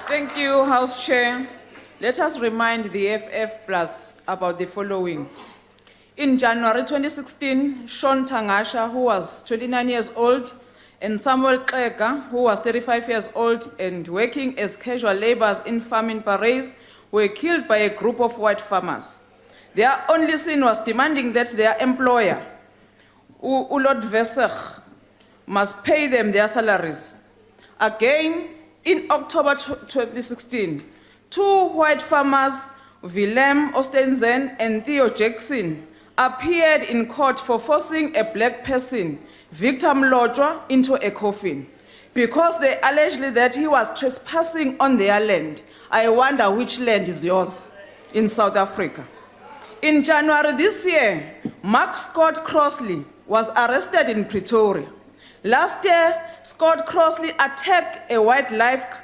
Thank you, House Chair. Let us remind the EFF Plus about the following. In January 2016, Sean Tangasha, who was 29 years old, and Samuel Kega, who was 35 years old and working as casual laborers in farming Paris, were killed by a group of white farmers. Their only sin was demanding that their employer, Hlophe, must pay them their salaries. Again, in October 2016, two white farmers, Willem Ostensen and Theo Jackson, appeared in court for forcing a black person, Victor Mlotshwa, into a coffin because they alleged that he was trespassing on their land. I wonder which land is yours in South Africa. In January this year, Mark Scott Crossley was arrested in Pretoria. Last year, Scott Crossley attacked a wildlife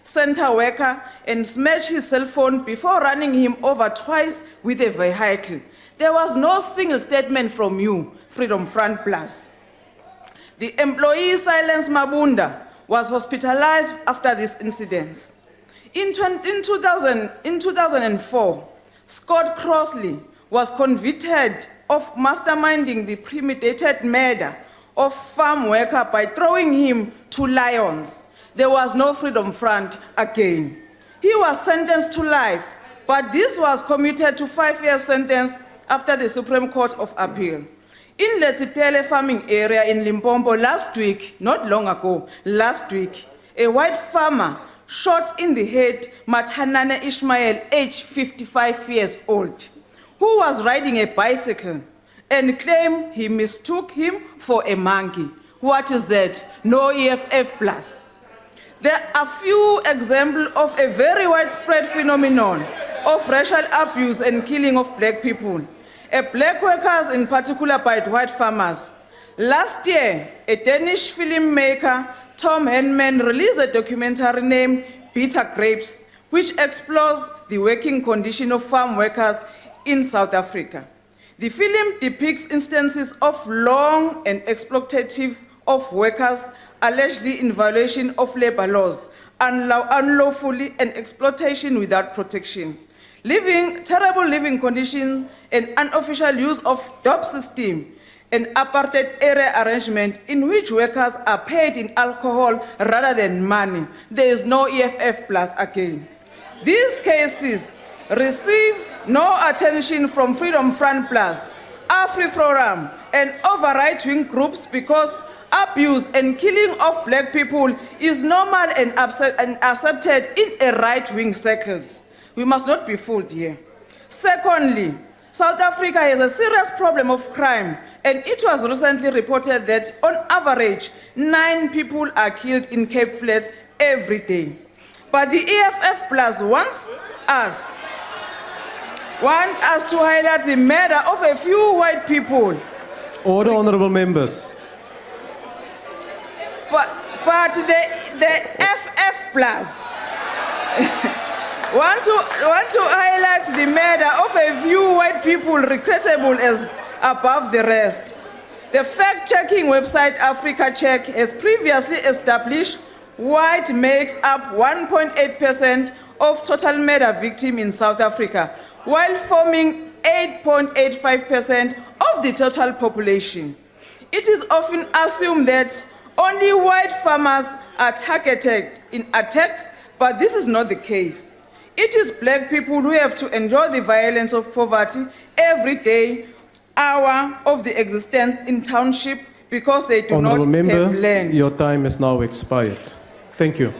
center worker and smashed his cell phone before running him over twice with a vehicle. There was no single statement from you, Freedom Front Plus. The employee Silence Mabunda was hospitalized after this incident. In 2004, Scott Crossley was convicted of masterminding the premeditated murder of farm worker by throwing him to lions. There was no Freedom Front again. He was sentenced to life, but this was commuted to 5-year sentence after the Supreme Court of Appeal. In Letsitele farming area in Limpopo last week, not long ago, last week, a white farmer shot in the head Mathanane Ishmael, aged 55 years old, who was riding a bicycle and claimed he mistook him for a monkey. What is that? No EFF Plus. There are few examples of a very widespread phenomenon of racial abuse and killing of black people, black workers in particular by white farmers. Last year, a Danish filmmaker, Tom Henman, released a documentary named Bitter Grapes, which explores the working condition of farm workers in South Africa. The film depicts instances of long and exploitative of workers allegedly in violation of labor laws, unlawfully and exploitation without protection, terrible living conditions and unofficial use of DOP system, an apartheid area arrangement in which workers are paid in alcohol rather than money. There is no EFF Plus again. These cases receive no attention from Freedom Front Plus, AfriForum, and other right-wing groups because abuse and killing of black people is normal and accepted in a right-wing circles. We must not be fooled here. Secondly, South Africa has a serious problem of crime, and it was recently reported that on average, 9 people are killed in Cape Flats every day. But the EFF Plus wants us to highlight the murder of a few white people. Order, honorable members. But the FF Plus want to highlight the murder of a few white people regrettable as above the rest. The fact-checking website Africa Check has previously established white makes up 1.8% of total murder victims in South Africa, while forming 8.85% of the total population. It is often assumed that only white farmers are targeted in attacks, but this is not the case. It is black people who have to endure the violence of poverty every day, hour of the existence in township because they do not have land. Your time is now expired. Thank you.